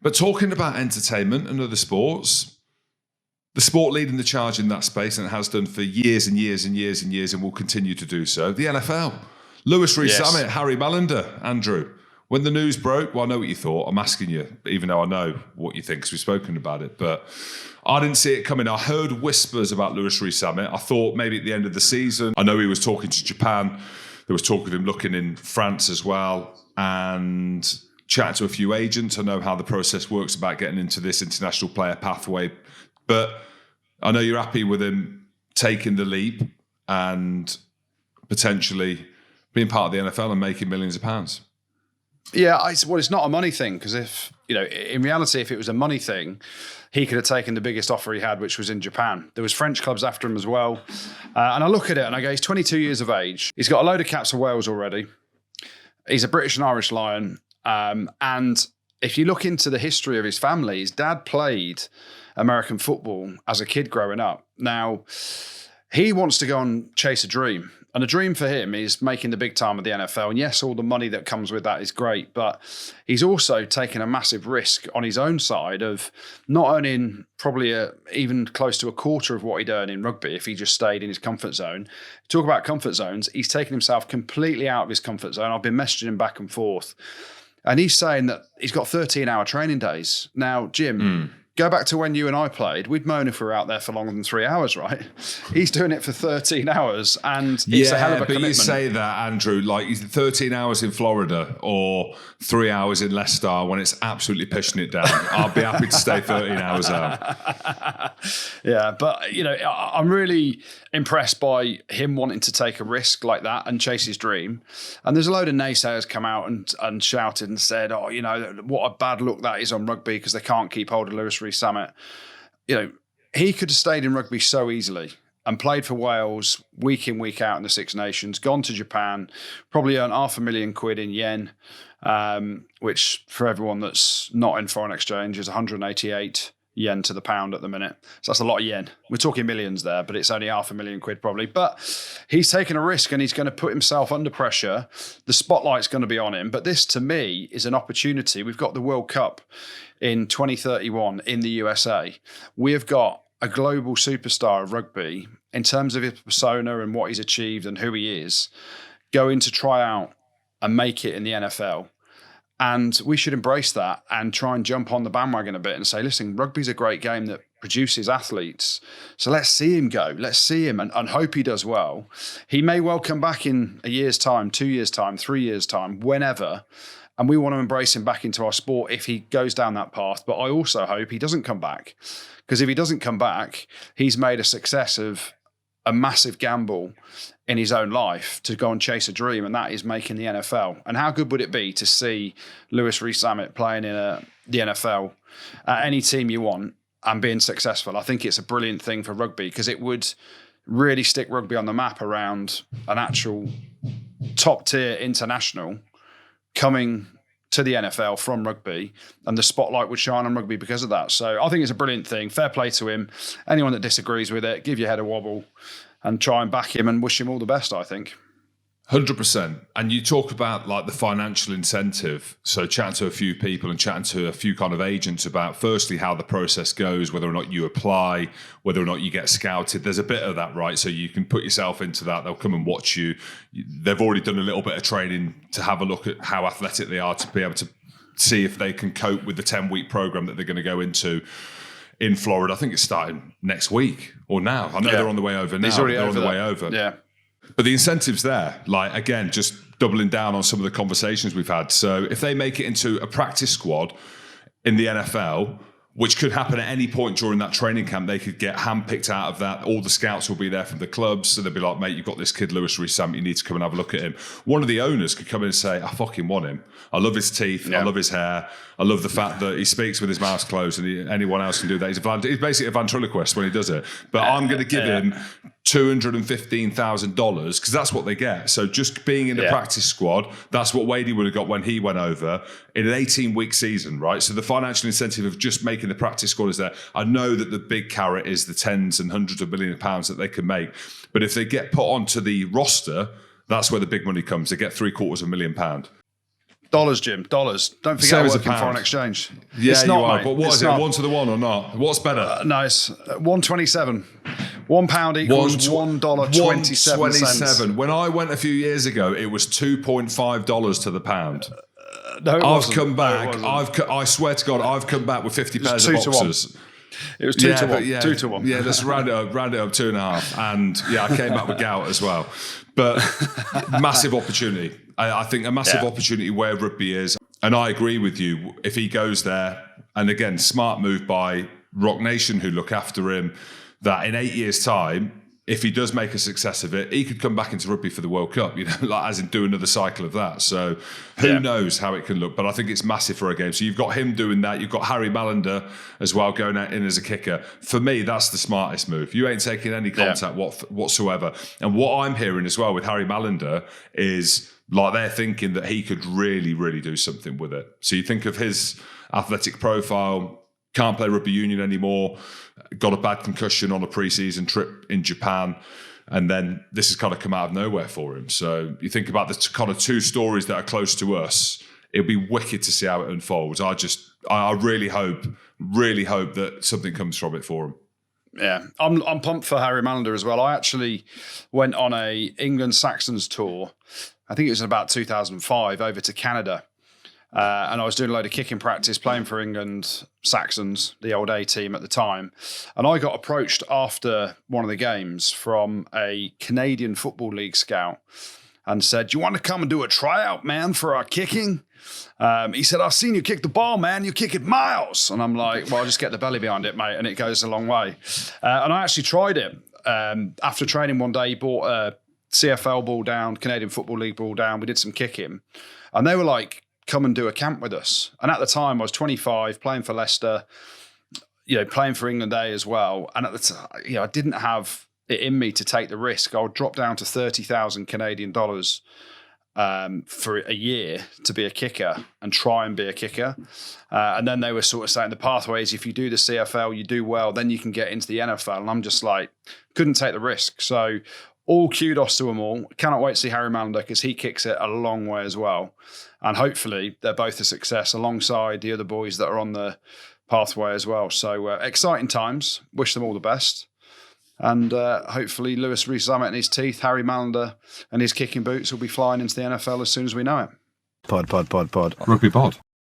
But talking about entertainment and other sports, the sport leading the charge in that space, and it has done for years and years and years and years, and will continue to do so, the NFL. Lewis Rees-Zammit, Harry Mallender, Andrew. When the news broke, well, I know what you thought. I'm asking you, even though I know what you think because we've spoken about it. But I didn't see it coming. I heard whispers about Lewis Rees-Zammit. I thought maybe at the end of the season. I know he was talking to Japan. There was talk of him looking in France as well. And chatting to a few agents. I know how the process works about getting into this international player pathway. But I know you're happy with him taking the leap and potentially being part of the NFL and making millions of pounds. Yeah, it's not a money thing, because in reality, if it was a money thing, he could have taken the biggest offer he had, which was in Japan. There was French clubs after him as well. And I look at it and I go, he's 22 years of age. He's got a load of caps for Wales already. He's a British and Irish Lion. And if you look into the history of his family, his dad played American football as a kid growing up. Now, he wants to go and chase a dream. And a dream for him is making the big time of the NFL. And yes, all the money that comes with that is great, but he's also taken a massive risk on his own side of not earning probably even close to a quarter of what he'd earn in rugby if he just stayed in his comfort zone. Talk about comfort zones. He's taken himself completely out of his comfort zone. I've been messaging him back and forth. And he's saying that he's got 13-hour training days. Now, Jim, go back to when you and I played. We'd moan if we were out there for longer than 3 hours, right? He's doing it for 13 hours, and it's a hell of a commitment. Yeah, but you say that, Andrew, like 13 hours in Florida or 3 hours in Leicester when it's absolutely pissing it down. I'll be happy to stay 13 hours out. Yeah, but, I'm really impressed by him wanting to take a risk like that and chase his dream. And there's a load of naysayers come out and shouted and said, what a bad look that is on rugby because they can't keep hold of Lewis Rees-Zammit. He could have stayed in rugby so easily and played for Wales week in, week out in the Six Nations, gone to Japan, probably earned £500,000 in yen, which for everyone that's not in foreign exchange is 188 yen to the pound at the minute. So that's a lot of yen. We're talking millions there, but it's only £500,000 probably. But he's taken a risk and he's going to put himself under pressure. The spotlight's going to be on him. But this, to me, is an opportunity. We've got the World Cup in 2031 in the USA. We have got a global superstar of rugby in terms of his persona and what he's achieved and who he is, going to try out and make it in the NFL. And we should embrace that and try and jump on the bandwagon a bit and say, listen, rugby's a great game that produces athletes. So let's see him go. Let's see him and hope he does well. He may well come back in a year's time, 2 years' time, 3 years' time, whenever. And we want to embrace him back into our sport if he goes down that path. But I also hope he doesn't come back. Because if he doesn't come back, he's made a success of a massive gamble in his own life to go and chase a dream, and that is making the NFL. And how good would it be to see Lewis Rees-Zammit playing in the NFL at any team you want and being successful? I think it's a brilliant thing for rugby because it would really stick rugby on the map around an actual top-tier international coming to the NFL from rugby, and the spotlight would shine on rugby because of that. So I think it's a brilliant thing. Fair play to him. Anyone that disagrees with it, give your head a wobble and try and back him and wish him all the best, I think. 100%. And you talk about like the financial incentive. So chatting to a few people and chatting to a few kind of agents about firstly how the process goes, whether or not you apply, whether or not you get scouted. There's a bit of that, right? So you can put yourself into that. They'll come and watch you. They've already done a little bit of training to have a look at how athletic they are to be able to see if they can cope with the 10-week program that they're going to go into in Florida. I think it's starting next week or now. I know they're on the way over now. They're on the way over. Yeah. But the incentive's there. Like, again, just doubling down on some of the conversations we've had. So if they make it into a practice squad in the NFL, which could happen at any point during that training camp, they could get handpicked out of that. All the scouts will be there from the clubs. So they'll be like, mate, you've got this kid, Lewis Rees-Zammit, you need to come and have a look at him. One of the owners could come in and say, I fucking want him. I love his teeth. I love his hair. I love the fact that he speaks with his mouth closed and anyone else can do that. He's basically a ventriloquist when he does it. But I'm going to give him $215,000 because that's what they get. So just being in the practice squad, that's what Wadey would have got when he went over in an 18-week season, right? So the financial incentive of just making the practice squad is there. I know that the big carrot is the tens and hundreds of millions of pounds that they can make. But if they get put onto the roster, that's where the big money comes. They get £750,000. Dollars, Jim. Dollars. Don't forget Same I as a work in pound. foreign exchange. Yeah, it's not, you are. mate. But what It's is it? not. 1 to the 1 or not? What's better? No, it's 127. £1 equals $1.27. $1.27. When I went a few years ago, it was $2.5 to the pound. No, it I've wasn't. come back. No, it wasn't. I swear to God, I've come back with 50 pairs 2 of to 1. boxers. It was 2 to 1. But yeah, 2 to 1. Yeah, let's round it up 2.5. And yeah, I came back with gout as well. But massive opportunity. I think a massive opportunity where rugby is. And I agree with you. If he goes there, and again, smart move by Rock Nation, who look after him, that in 8 years' time, if he does make a success of it, he could come back into rugby for the World Cup, like as in do another cycle of that. So who knows how it can look, but I think it's massive for a game. So you've got him doing that. You've got Harry Mallender as well going in as a kicker. For me, that's the smartest move. You ain't taking any contact whatsoever. And what I'm hearing as well with Harry Mallender is like they're thinking that he could really, really do something with it. So you think of his athletic profile, can't play rugby union anymore, got a bad concussion on a pre-season trip in Japan, and then this has kind of come out of nowhere for him. So you think about the kind of two stories that are close to us, it'll be wicked to see how it unfolds. I really hope that something comes from it for him. Yeah, I'm pumped for Harry Mallender as well. I actually went on a England Saxons tour, I think it was in about 2005, over to Canada. And I was doing a load of kicking practice, playing for England Saxons, the old A team at the time. And I got approached after one of the games from a Canadian Football League scout and said, "Do you want to come and do a tryout, man, for our kicking?" He said, "I've seen you kick the ball, man. You kick it miles." And I'm like, "Well, I'll just get the belly behind it, mate, and it goes a long way." And I actually tried it. After training one day, he bought a CFL ball down, Canadian Football League ball down. We did some kicking. And they were like, "Come and do a camp with us." And at the time, I was 25, playing for Leicester, playing for England A as well. And at the time, I didn't have it in me to take the risk. I would drop down to 30,000 Canadian dollars for a year to be a kicker and try and be a kicker. And then they were sort of saying the pathway is if you do the CFL, you do well, then you can get into the NFL. And I'm just like, couldn't take the risk. So all kudos to them all. Cannot wait to see Harry Mallender because he kicks it a long way as well. And hopefully they're both a success alongside the other boys that are on the pathway as well. So exciting times. Wish them all the best. And hopefully Lewis Rees-Zammit and his teeth, Harry Mallender and his kicking boots will be flying into the NFL as soon as we know it. Pod. Rugby pod.